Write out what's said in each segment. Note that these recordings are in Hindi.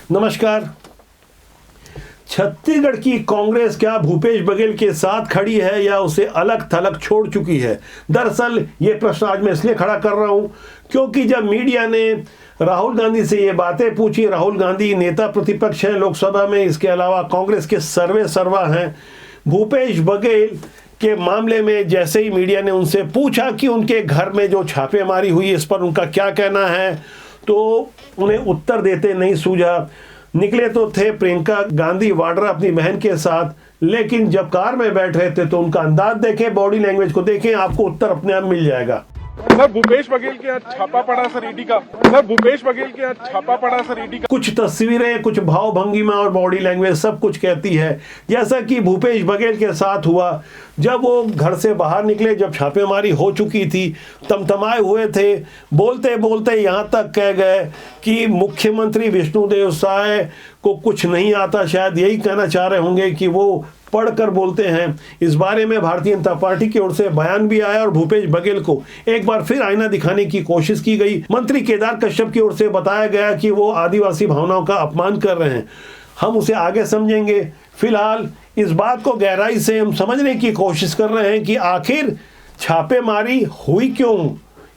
नमस्कार। छत्तीसगढ़ की कांग्रेस क्या भूपेश बघेल के साथ खड़ी है या उसे अलग थलग छोड़ चुकी है? दरअसल ये प्रश्न आज मैं इसलिए खड़ा कर रहा हूं क्योंकि जब मीडिया ने राहुल गांधी से ये बातें पूछी, राहुल गांधी नेता प्रतिपक्ष हैं लोकसभा में, इसके अलावा कांग्रेस के सर्वे सर्वा हैं, भूपेश बघेल के मामले में जैसे ही मीडिया ने उनसे पूछा कि उनके घर में जो छापेमारी हुई इस पर उनका क्या कहना है, तो उन्हें उत्तर देते नहीं सूझा। निकले तो थे प्रियंका गांधी वाड्रा अपनी बहन के साथ, लेकिन जब कार में बैठ रहे थे तो उनका अंदाज देखें, बॉडी लैंग्वेज को देखें, आपको उत्तर अपने आप मिल जाएगा। सर भूपेश बघेल के यहाँ छापा पड़ा सर ईडी का। सर भूपेश बघेल के यहाँ छापा पड़ा सर ईडी का। कुछ तस्वीरें, कुछ भाव भंगिमा और बॉडी लैंग्वेज सब कुछ कहती है, जैसा कि भूपेश बघेल के साथ हुआ। जब वो घर से बाहर निकले, जब छापेमारी हो चुकी थी, तमतमाए हुए थे, बोलते बोलते यहाँ तक कह गए कि मुख्यमंत्री विष्णुदेव साय को कुछ नहीं आता, शायद यही कहना चाह रहे होंगे कि वो पढ़कर बोलते हैं। इस बारे में भारतीय जनता पार्टी की ओर से बयान भी आया और भूपेश बघेल को एक बार फिर आईना दिखाने की कोशिश की गई। मंत्री केदार कश्यप की ओर से बताया गया कि वो आदिवासी भावनाओं का अपमान कर रहे हैं। हम उसे आगे समझेंगे। फिलहाल इस बात को गहराई से हम समझने की कोशिश कर रहे हैं कि आखिर छापेमारी हुई क्यों।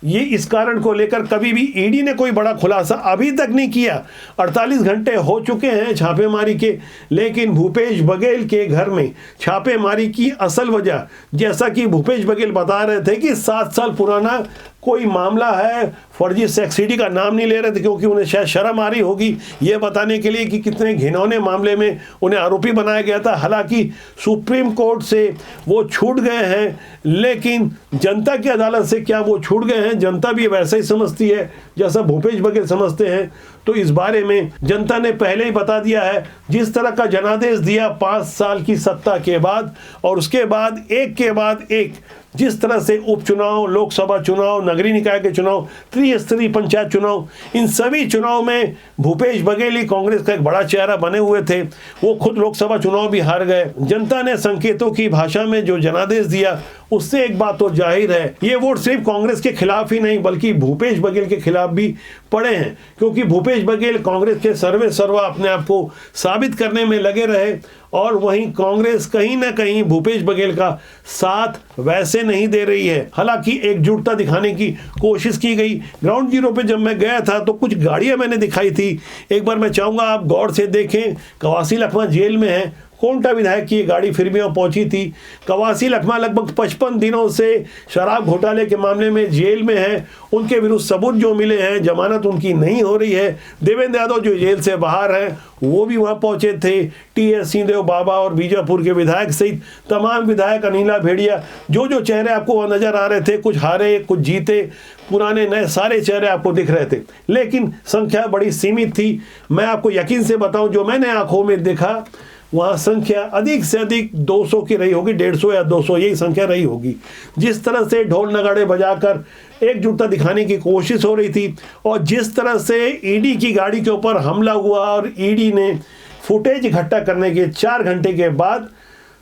ये इस कारण को लेकर कभी भी ईडी ने कोई बड़ा खुलासा अभी तक नहीं किया। 48 घंटे हो चुके हैं छापेमारी के, लेकिन भूपेश बघेल के घर में छापेमारी की असल वजह, जैसा कि भूपेश बघेल बता रहे थे कि 7 साल पुराना कोई मामला है, फर्जी सेक्स सीडी का नाम नहीं ले रहे थे क्योंकि उन्हें शायद शर्म आ रही होगी ये बताने के लिए कि कितने घिनौने मामले में उन्हें आरोपी बनाया गया था। हालांकि सुप्रीम कोर्ट से वो छूट गए हैं, लेकिन जनता की अदालत से क्या वो छूट गए हैं? जनता भी वैसा ही समझती है जैसा भूपेश बघेल समझते हैं। तो इस बारे में जनता ने पहले ही बता दिया है। जिस तरह का जनादेश दिया 5 साल की सत्ता के बाद, और उसके बाद एक के बाद एक जिस तरह से उपचुनाव, लोकसभा चुनाव, नगरीय निकाय के चुनाव, त्रिस्तरीय पंचायत चुनाव, इन सभी चुनाव में भूपेश बघेल ही कांग्रेस का एक बड़ा चेहरा बने हुए थे। वो खुद लोकसभा चुनाव भी हार गए। जनता ने संकेतों की भाषा में जो जनादेश दिया, उससे एक बात तो जाहिर है, ये वोट सिर्फ कांग्रेस के खिलाफ ही नहीं बल्कि भूपेश बघेल के खिलाफ भी पड़े हैं, क्योंकि भूपेश बघेल कांग्रेस के सर्वे सर्वा अपने आप को साबित करने में लगे रहे, और वहीं कांग्रेस कहीं ना कहीं भूपेश बघेल का साथ वैसे नहीं दे रही है। हालांकि एकजुटता दिखाने की कोशिश की गई। ग्राउंड जीरो पे जब मैं गया था तो कुछ गाड़ियां मैंने दिखाई थी। एक बार मैं चाहूंगा आप गौर से देखें। कवासी लखमा जेल में है, कोंटा विधायक की गाड़ी फिर भी वहाँ पहुंची थी। कवासी लखमा लगभग 55 दिनों से शराब घोटाले के मामले में जेल में है। उनके विरुद्ध सबूत जो मिले हैं, जमानत उनकी नहीं हो रही है। देवेंद्र यादव जो जेल से बाहर हैं वो भी वहाँ पहुंचे थे। टी.एस. सिंहदेव बाबा और बीजापुर के विधायक सहित तमाम विधायक, अनिला भेड़िया, जो चेहरे आपको वहाँ नजर आ रहे थे, कुछ हारे कुछ जीते, पुराने नए सारे चेहरे आपको दिख रहे थे, लेकिन संख्या बड़ी सीमित थी। मैं आपको यकीन से बताऊं, जो मैंने आंखों में देखा वहाँ संख्या अधिक से अधिक 200 की रही होगी, 150 या 200 यही संख्या रही होगी। जिस तरह से ढोल नगाड़े बजाकर एकजुटता दिखाने की कोशिश हो रही थी, और जिस तरह से ईडी की गाड़ी के ऊपर हमला हुआ और ईडी ने फुटेज इकट्ठा करने के 4 घंटे के बाद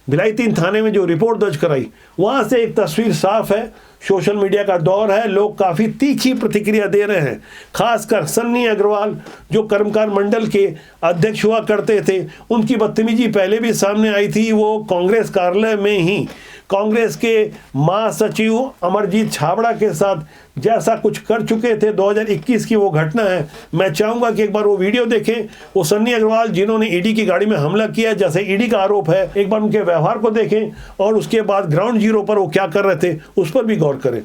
भिलाई 3 थाने में जो रिपोर्ट दर्ज कराई, वहाँ से एक तस्वीर साफ है। सोशल मीडिया का दौर है, लोग काफ़ी तीखी प्रतिक्रिया दे रहे हैं। खासकर सन्नी अग्रवाल जो कर्मकार मंडल के अध्यक्ष हुआ करते थे, उनकी बदतमीजी पहले भी सामने आई थी। वो कांग्रेस कार्यालय में ही कांग्रेस के महासचिव अमरजीत छाबड़ा के साथ जैसा कुछ कर चुके थे, 2021 की वो घटना है। मैं चाहूंगा कि एक बार वो वीडियो देखें। वो सन्नी अग्रवाल जिन्होंने ईडी की गाड़ी में हमला किया, जैसे ईडी का आरोप है, एक बार उनके व्यवहार को देखें और उसके बाद ग्राउंड जीरो पर वो क्या कर रहे थे उस पर भी गौर करें।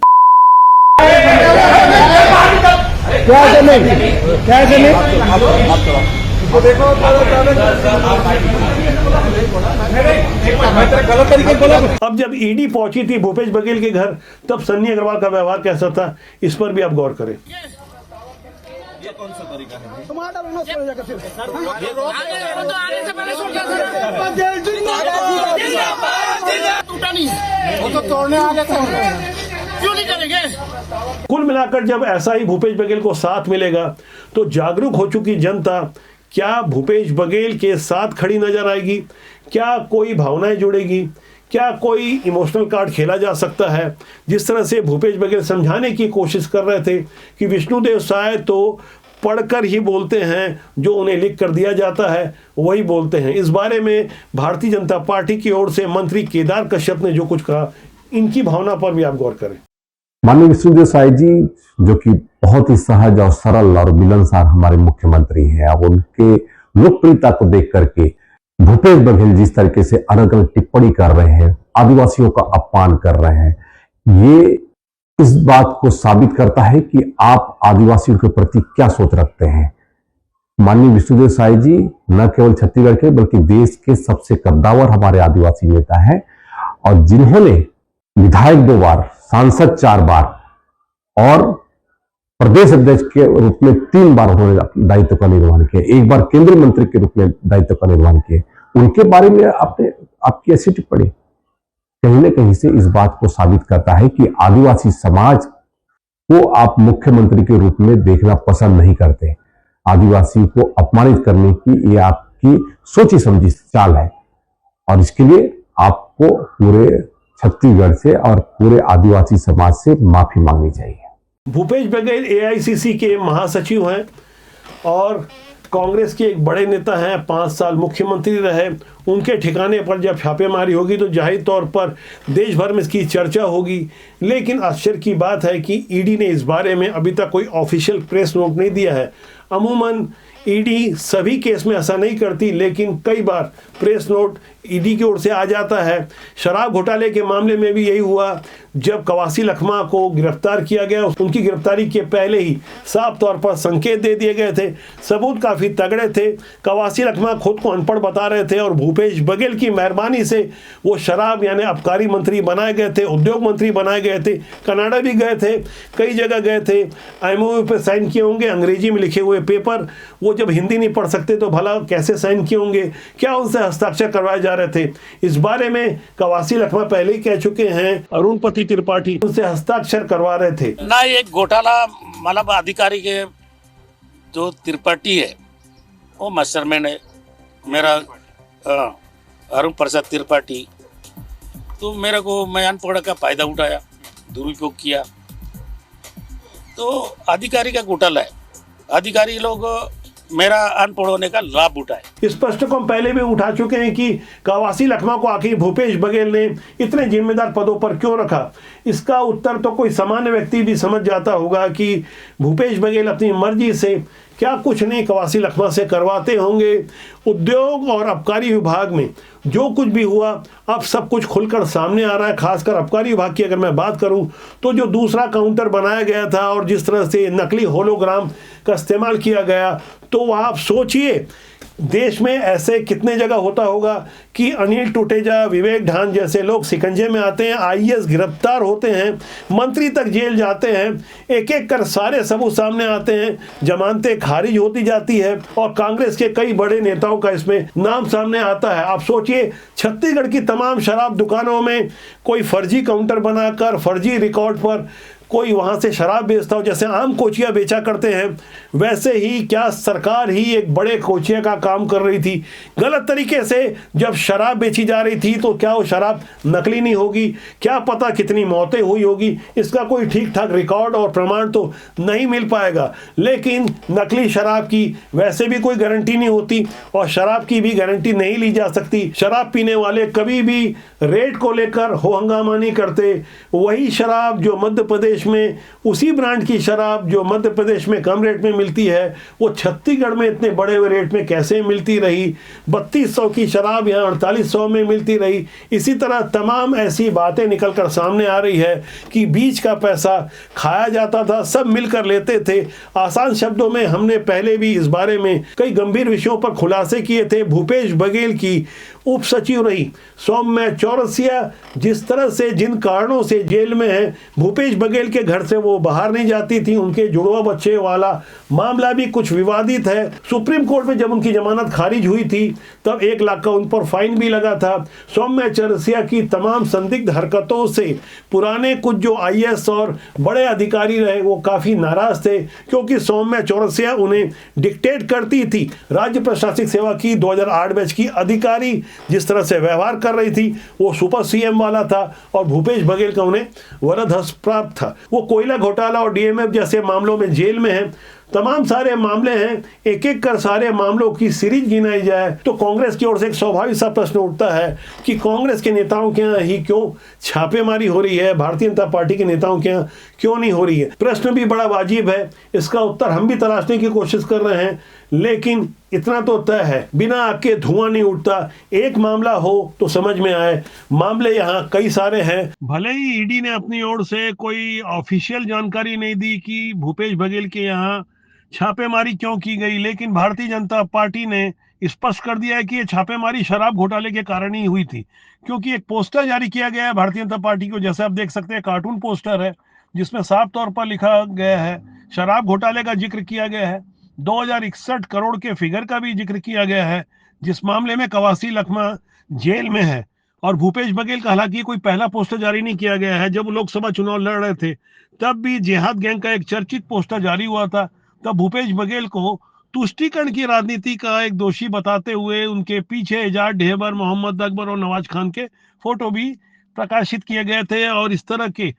गलत तरीके बोला। अब जब ईडी पहुंची थी भूपेश बघेल के घर, तब सन्नी अग्रवाल का व्यवहार कैसा था, इस पर भी आप गौर करें। ये कौन सा तरीका है? टूटा नहीं, वो तो तोड़ने आ गए थे, क्यों नहीं करेंगे? कुल मिलाकर जब ऐसा ही भूपेश बघेल को साथ मिलेगा तो जागरूक हो चुकी जनता क्या भूपेश बघेल के साथ खड़ी नजर आएगी? क्या कोई भावनाएं जुड़ेगी? क्या कोई इमोशनल कार्ड खेला जा सकता है? जिस तरह से भूपेश बघेल समझाने की कोशिश कर रहे थे कि विष्णुदेव साय तो पढ़कर ही बोलते हैं, जो उन्हें लिख कर दिया जाता है वही बोलते हैं। इस बारे में भारतीय जनता पार्टी की ओर से मंत्री केदार कश्यप ने जो कुछ कहा, इनकी भावना पर भी आप गौर करें। माननीय विष्णुदेव साय जी, जो कि बहुत ही सहज और सरल और मिलनसार हमारे मुख्यमंत्री हैं, अब उनके लोकप्रियता को देख करके भूपेश बघेल जिस तरीके से अलग अलग टिप्पणी कर रहे हैं, आदिवासियों का अपमान कर रहे हैं, ये इस बात को साबित करता है कि आप आदिवासियों के प्रति क्या सोच रखते हैं। माननीय विष्णुदेव साय जी न केवल छत्तीसगढ़ के बल्कि देश के सबसे कद्दावर हमारे आदिवासी नेता हैं, और जिन्होंने विधायक 2 बार, सांसद 4 बार और प्रदेश अध्यक्ष के रूप में 3 बार उन्होंने दायित्व का निर्वहन किया, 1 बार केंद्रीय मंत्री के रूप में दायित्व का निर्वहन किया। उनके बारे में आपकी ऐसी टिप्पणी कहीं न कहीं से इस बात को साबित करता है कि आदिवासी समाज को आप मुख्यमंत्री के रूप में देखना पसंद नहीं करते। आदिवासी को अपमानित करने की ये आपकी सोची समझी चाल है, और इसके लिए आपको पूरे छत्तीसगढ़ से और पूरे आदिवासी समाज से माफी मांगनी चाहिए। भूपेश बघेल एआईसीसी के महासचिव हैं और कांग्रेस के एक बड़े नेता हैं, 5 साल मुख्यमंत्री रहे। उनके ठिकाने पर जब छापेमारी होगी तो जाहिर तौर पर देश भर में इसकी चर्चा होगी। लेकिन आश्चर्य की बात है कि ईडी ने इस बारे में अभी तक कोई ऑफिशियल प्रेस नोट नहीं दिया है। अमूमन ईडी सभी केस में ऐसा नहीं करती, लेकिन कई बार प्रेस नोट ईडी की ओर से आ जाता है। शराब घोटाले के मामले में भी यही हुआ। जब कवासी लखमा को गिरफ्तार किया गया, उनकी गिरफ्तारी के पहले ही साफ तौर पर संकेत दे दिए गए थे, सबूत काफ़ी तगड़े थे। कवासी लखमा खुद को अनपढ़ बता रहे थे और भूपेश बघेल की मेहरबानी से वो शराब यानी आबकारी मंत्री बनाए गए थे, उद्योग मंत्री बनाए गए थे, कनाडा भी गए थे, कई जगह गए थे, एमओयू पे साइन किए होंगे, अंग्रेजी में लिखे हुए पेपर, वो जब हिंदी नहीं पढ़ सकते तो भला कैसे साइन किए होंगे, क्या उनसे हस्ताक्षर करवाए जा रहे थे। इस बारे में कवासी लखमा पहले ही कह चुके हैं, अरुणपति त्रिपाठी उनसे हस्ताक्षर करवा रहे थे ना। एक घोटाला मतलब अधिकारी के जो त्रिपाठी है वो मास्टरमैन है मेरा, अरुण प्रसाद त्रिपाठी। तो मेरे को मैं अनपढ़ का फायदा उठाया, दुरुपयोग किया, तो अधिकारी का घोटाला है। अधिकारी लोग मेरा अनपढ़ होने का लाभ उठाए। इस प्रश्न को हम पहले भी उठा चुके हैं कि कवासी लखमा को आखिर भूपेश बघेल ने इतने जिम्मेदार पदों पर क्यों रखा। इसका उत्तर तो कोई सामान्य व्यक्ति भी समझ जाता होगा कि भूपेश बघेल अपनी मर्जी से क्या कुछ नहीं कवासी लखमा से करवाते होंगे। उद्योग और आबकारी विभाग में जो कुछ भी हुआ अब सब कुछ खुलकर सामने आ रहा है। खासकर आबकारी विभाग की अगर मैं बात करूं तो जो दूसरा काउंटर बनाया गया था और जिस तरह से नकली होलोग्राम का इस्तेमाल किया गया, तो वह आप सोचिए देश में ऐसे कितने जगह होता होगा कि अनिल टुटेजा, विवेक ढान जैसे लोग शिकंजे में आते हैं, आईएएस गिरफ्तार होते हैं, मंत्री तक जेल जाते हैं, एक एक कर सारे सबूत सामने आते हैं, जमानतें खारिज होती जाती है और कांग्रेस के कई बड़े नेताओं का इसमें नाम सामने आता है। आप सोचिए छत्तीसगढ़ की तमाम शराब दुकानों में कोई फर्जी काउंटर बनाकर फर्जी रिकॉर्ड पर कोई वहां से शराब बेचता हो, जैसे आम कोचिया बेचा करते हैं, वैसे ही क्या सरकार ही एक बड़े कोचिया का काम कर रही थी। गलत तरीके से जब शराब बेची जा रही थी तो क्या वो शराब नकली नहीं होगी, क्या पता कितनी मौतें हुई होगी, इसका कोई ठीक ठाक रिकॉर्ड और प्रमाण तो नहीं मिल पाएगा। लेकिन नकली शराब की वैसे भी कोई गारंटी नहीं होती और शराब की भी गारंटी नहीं ली जा सकती। शराब पीने वाले कभी भी रेट को लेकर हो हंगामा नहीं करते। वही शराब जो मध्य प्रदेश में, उसी ब्रांड की शराब जो मध्य प्रदेश में कम रेट में मिलती है, वो छत्तीसगढ़ में इतने बड़े रेट में कैसे मिलती रही। 3200 की शराब यहाँ 4800 में मिलती रही। इसी तरह तमाम ऐसी बातें निकलकर सामने आ रही है कि बीच का पैसा खाया जाता था, सब मिलकर लेते थे। आसान शब्दों में हमने पहले भी इस बारे में कई गंभीर विषयों पर खुलासे किए थे। भूपेश बघेल की उप सचिव रही सौम्या चौरसिया जिस तरह से, जिन कारणों से जेल में है, भूपेश बघेल के घर से वो बाहर नहीं जाती थी। उनके जुड़वा बच्चे वाला मामला भी कुछ विवादित है। सुप्रीम कोर्ट में जब उनकी जमानत खारिज हुई थी तब 1 लाख का उन पर फाइन भी लगा था। सौम्या चौरसिया की तमाम संदिग्ध हरकतों से पुराने कुछ जो आईएएस और बड़े अधिकारी रहे वो काफी नाराज थे, क्योंकि सौम्या चौरसिया उन्हें डिक्टेट करती थी। राज्य प्रशासनिक सेवा की 2008 बैच की अधिकारी जिस तरह से व्यवहार कर रही थी वो सुपर सीएम वाला था और भूपेश बघेल का उन्हें वरद हस्त प्राप्त था। वो कोयला घोटाला और डीएमएफ जैसे मामलों में जेल में है, तमाम सारे मामले हैं, एक एक कर सारे मामलों की सीरीज गिनाई जाए तो कांग्रेस की ओर से एक स्वाभाविक सा प्रश्न उठता है कि कांग्रेस के नेताओं के यहाँ ही क्यों छापेमारी हो रही है, भारतीय जनता पार्टी के नेताओं के यहाँ क्यों नहीं हो रही है। प्रश्न भी बड़ा वाजिब है, इसका उत्तर हम भी तलाशने की कोशिश कर रहे हैं, लेकिन इतना तो तय है, बिना आग के धुआं नहीं उठता। एक मामला हो तो समझ में आए, मामले यहाँ कई सारे हैं। भले ही ईडी ने अपनी ओर से कोई ऑफिशियल जानकारी नहीं दी कि भूपेश बघेल के यहाँ छापेमारी क्यों की गई, लेकिन भारतीय जनता पार्टी ने स्पष्ट कर दिया है कि ये छापेमारी शराब घोटाले के कारण ही हुई थी, क्योंकि एक पोस्टर जारी किया गया है भारतीय जनता पार्टी को, जैसे आप देख सकते हैं कार्टून पोस्टर है जिसमें साफ तौर पर लिखा गया है, शराब घोटाले का जिक्र किया गया है, 2061 करोड़ के फिगर का भी जिक्र किया गया है, जिस मामले में कवासी लखमा जेल में है। और भूपेश बघेल का हालांकि कोई पहला पोस्टर जारी नहीं किया गया है, जब लोकसभा चुनाव लड़ रहे थे तब भी जिहाद गैंग का एक चर्चित पोस्टर जारी हुआ था, तब भूपेश बघेल को तुष्टीकरण की राजनीति का एक दोषी बताते हुए उनके पीछे एजाज ढेबर, मोहम्मद अकबर और नवाज खान के फोटो भी प्रकाशित किए गए थे। और इस तरह के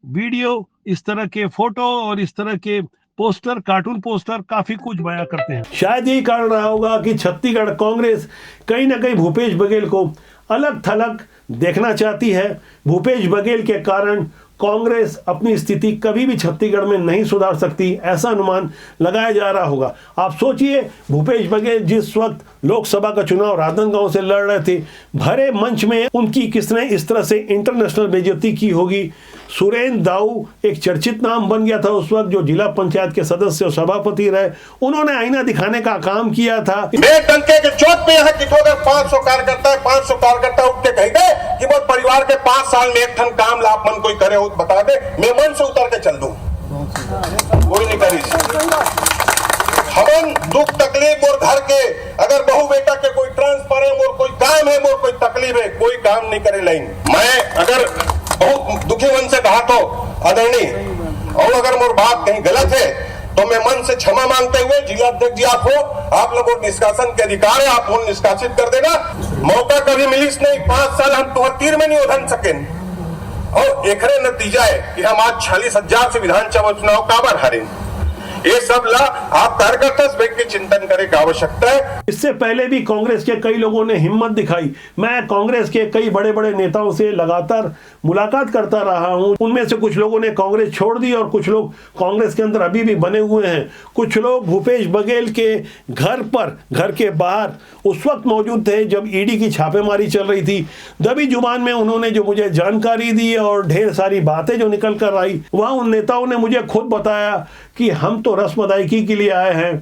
वीडियो, इस तरह के फोटो और इस तरह के पोस्टर, कार्टून पोस्टर काफी कुछ बयां करते हैं। शायद यही कारण रहा होगा कि छत्तीसगढ़ कांग्रेस कहीं ना कहीं भूपेश बघेल को अलग थलग देखना चाहती है। भूपेश बघेल के कारण कांग्रेस अपनी स्थिति कभी भी छत्तीसगढ़ में नहीं सुधार सकती, ऐसा अनुमान लगाया जा रहा होगा। आप सोचिए, भूपेश बघेल जिस वक्त लोकसभा का चुनाव राजनांदगांव से लड़ रहे थे, भरे मंच में उनकी किसने इस तरह से इंटरनेशनल बेइज्जती की होगी। सुरेंद्र दाऊ एक चर्चित नाम बन गया था उस वक्त, जो जिला पंचायत के सदस्य और सभापति रहे, उन्होंने आईना दिखाने का काम किया था। डंके के चोट पे यहाँ अगर 500 कार्यकर्ता है, 500 कार्यकर्ता उठ के कहेंगे कि वो परिवार के 5 साल में एक ठन काम लाभ मन कोई करे हो बता दे, मैं मन से उतर के चल दूं, कोई नहीं करी। हमन दुख तकलीफ और घर के अगर बहू बेटा के कोई ट्रांसफर है, मोर कोई काम है, मोर कोई तकलीफ है, कोई काम नहीं करे लाइन। मैं अगर बहुत दुखी मन से कहा तो आदरणीय, और अगर मोर बात कहीं गलत है तो मैं मन से क्षमा मांगते हुए, जिला अध्यक्ष जी आप हो, आप लोगों को निष्कासन के अधिकार है, आप उन निष्कासित कर देना। मौका कभी मिलिस नहीं, 5 साल हम तुहर तीर में नहीं उधन सके, और एकरे नतीजा है कि हम आज 46,000 से विधानसभा चुनाव काबर हारे। ये सब ला आप कार्यकर्ता व्यक्ति चिंतन करे की आवश्यकता है। इससे पहले भी कांग्रेस के कई लोगों ने हिम्मत दिखाई। मैं कांग्रेस के कई बड़े बड़े नेताओं से लगातार मुलाकात करता रहा हूं, उनमें से कुछ लोगों ने कांग्रेस छोड़ दी और कुछ लोग कांग्रेस के अंदर अभी भी बने हुए हैं। कुछ लोग भूपेश बघेल के घर पर, घर के बाहर उस वक्त मौजूद थे जब ईडी की छापेमारी चल रही थी। दबी जुबान में उन्होंने जो मुझे जानकारी दी और ढेर सारी बातें जो निकल कर आई, वहां उन नेताओं ने मुझे खुद बताया कि हम तो रस्म अदायगी के लिए आए हैं,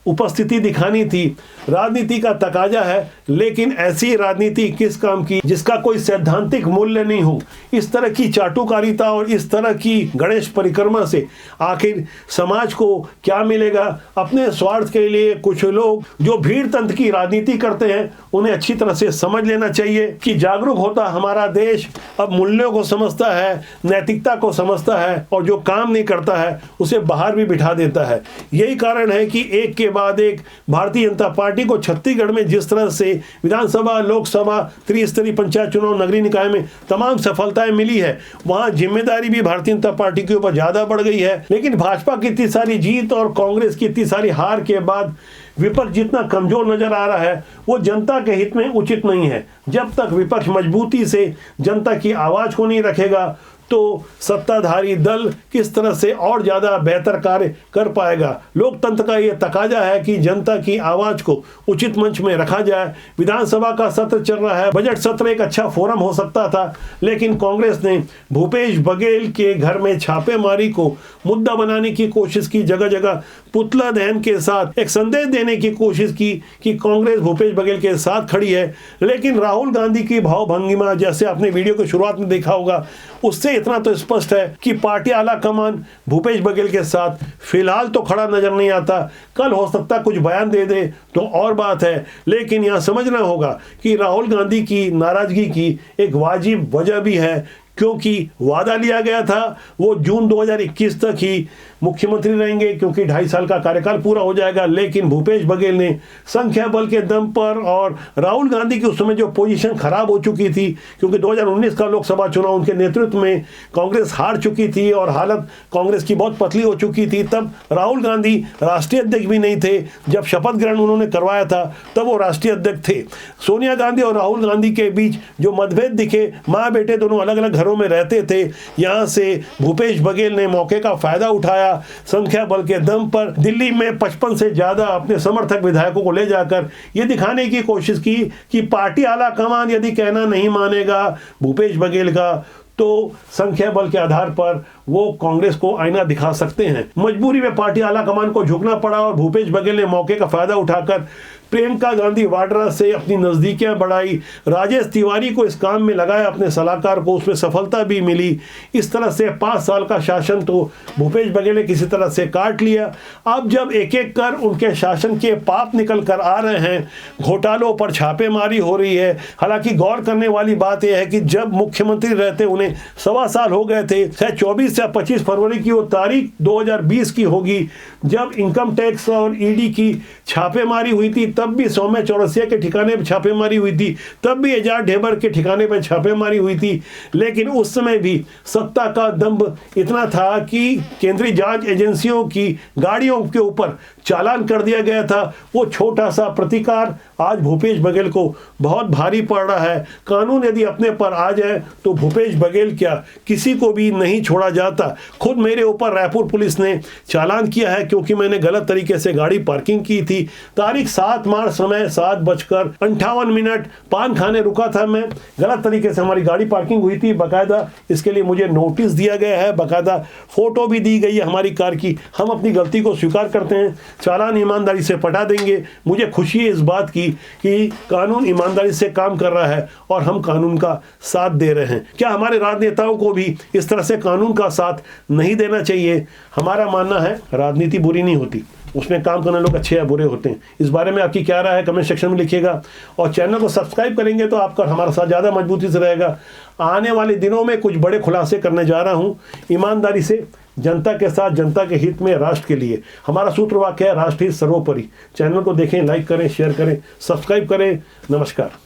उपस्थिति दिखानी थी, राजनीति का तकाजा है, लेकिन ऐसी राजनीति किस काम की जिसका कोई सैद्धांतिक मूल्य नहीं हो। इस तरह की चाटुकारिता और इस तरह की गणेश परिक्रमा से आखिर समाज को क्या मिलेगा। अपने स्वार्थ के लिए कुछ लोग जो भीड़ तंत्र की राजनीति करते हैं, उन्हें अच्छी तरह से समझ लेना चाहिए कि जागरूक होता हमारा देश अब मूल्यों को समझता है, नैतिकता को समझता है, और जो काम नहीं करता है उसे बाहर भी बिठा देता है। यही कारण है कि एक के बाद एक भारतीय जनता पार्टी को छत्तीसगढ़ में जिस तरह से विधानसभा, लोकसभा, त्रिस्तरीय पंचायत चुनाव, नगरीय निकाय में तमाम सफलताएं मिली है, वहां जिम्मेदारी भी भारतीय जनता पार्टी के ऊपर ज्यादा बढ़ गई है। लेकिन भाजपा की इतनी सारी जीत और कांग्रेस की इतनी सारी हार के बाद विपक्ष जितना कमजोर नजर आ रहा है, वो जनता के हित में उचित नहीं है। जब तक विपक्ष मजबूती से जनता की आवाज को नहीं रखेगा, तो सत्ताधारी दल किस तरह से और ज्यादा बेहतर कार्य कर पाएगा। लोकतंत्र का यह तकाजा है कि जनता की आवाज को उचित मंच में रखा जाए। विधानसभा का सत्र चल रहा है, बजट सत्र एक अच्छा फोरम हो सकता था, लेकिन कांग्रेस ने भूपेश बघेल के घर में छापेमारी को मुद्दा बनाने की कोशिश की, जगह जगह पुतला दहन के साथ एक संदेश देने की कोशिश की कि कांग्रेस भूपेश बघेल के साथ खड़ी है। लेकिन राहुल गांधी की भावभंगिमा, जैसे आपने वीडियो की शुरुआत में देखा होगा, उससे इतना तो स्पष्ट है कि पार्टी आला कमान भूपेश बघेल के साथ फिलहाल तो खड़ा नजर नहीं आता। कल हो सकता कुछ बयान दे दे तो और बात है, लेकिन यहां समझना होगा कि राहुल गांधी की नाराजगी की एक वाजिब वजह भी है, क्योंकि वादा लिया गया था वो जून 2021 तक ही मुख्यमंत्री रहेंगे, क्योंकि 2.5 साल का कार्यकाल पूरा हो जाएगा। लेकिन भूपेश बघेल ने संख्या बल के दम पर और राहुल गांधी की उस समय जो पोजीशन खराब हो चुकी थी, क्योंकि 2019 का लोकसभा चुनाव उनके नेतृत्व में कांग्रेस हार चुकी थी और हालत कांग्रेस की बहुत पतली हो चुकी थी। तब राहुल गांधी राष्ट्रीय अध्यक्ष भी नहीं थे। जब शपथ ग्रहण उन्होंने करवाया था तब वो राष्ट्रीय अध्यक्ष थे। सोनिया गांधी और राहुल गांधी के बीच जो मतभेद दिखे, माँ बेटे दोनों अलग अलग घरों में रहते थे, यहाँ से भूपेश बघेल ने मौके का फायदा उठाया। संख्या बल के दम पर दिल्ली में 55 से ज्यादा अपने समर्थक विधायकों को ले जाकर यह दिखाने की कोशिश की कि पार्टी आला कमान यदि कहना नहीं मानेगा भूपेश बघेल का, तो संख्या बल के आधार पर वो कांग्रेस को आईना दिखा सकते हैं। मजबूरी में पार्टी आला कमान को झुकना पड़ा और भूपेश बघेल ने मौके का फायदा उठाकर प्रियंका गांधी वाड्रा से अपनी नजदीकियां बढ़ाई, राजेश तिवारी को इस काम में लगाया अपने सलाहकार को, उसमें सफलता भी मिली। इस तरह से 5 साल का शासन तो भूपेश बघेल ने किसी तरह से काट लिया। अब जब एक एक कर उनके शासन के पाप निकल कर आ रहे हैं, घोटालों पर छापेमारी हो रही है। हालांकि गौर करने वाली बात यह है कि जब मुख्यमंत्री रहते उन्हें 1.25 साल हो गए थे, शायद 24 या 25 फरवरी की वो तारीख 2020 की होगी जब इनकम टैक्स और ईडी की छापेमारी हुई थी। तब भी सौम्य चौरसिया के ठिकाने पर छापेमारी हुई थी, तब भी एजाज ढेबर के ठिकाने पर छापेमारी हुई थी। लेकिन उस समय भी सत्ता का दंभ इतना था कि केंद्रीय जांच एजेंसियों की गाड़ियों के ऊपर चालान कर दिया गया था। वो छोटा सा प्रतिकार आज भूपेश बघेल को बहुत भारी पड़ रहा है। कानून यदि अपने पर आ जाए तो भूपेश बघेल क्या, किसी को भी नहीं छोड़ा जाता। खुद मेरे ऊपर रायपुर पुलिस ने चालान किया है क्योंकि मैंने गलत तरीके से गाड़ी पार्किंग की थी। तारीख 7 मार्च, समय 7:58, पान खाने रुका था मैं, गलत तरीके से हमारी गाड़ी पार्किंग हुई थी। बाकायदा इसके लिए मुझे नोटिस दिया गया है, बाकायदा फोटो भी दी गई है हमारी कार की। हम अपनी गलती को स्वीकार करते हैं, चालान ईमानदारी से पटा देंगे। मुझे खुशी है इस बात की कि कानून ईमानदारी से काम कर रहा है और हम कानून का साथ दे रहे हैं। क्या हमारे राजनेताओं को भी इस तरह से कानून का साथ नहीं देना चाहिए? हमारा मानना है राजनीति बुरी नहीं होती, उसमें काम करने लोग अच्छे या बुरे होते हैं। इस बारे में आपकी क्या राय है कमेंट सेक्शन में लिखिएगा और चैनल को सब्सक्राइब करेंगे तो आपका हमारा साथ ज़्यादा मजबूती से रहेगा। आने वाले दिनों में कुछ बड़े खुलासे करने जा रहा हूँ, ईमानदारी से, जनता के साथ, जनता के हित में, राष्ट्र के लिए। हमारा सूत्र वाक्य है राष्ट्र हित सर्वोपरि। चैनल को देखें, लाइक करें, शेयर करें, सब्सक्राइब करें। नमस्कार।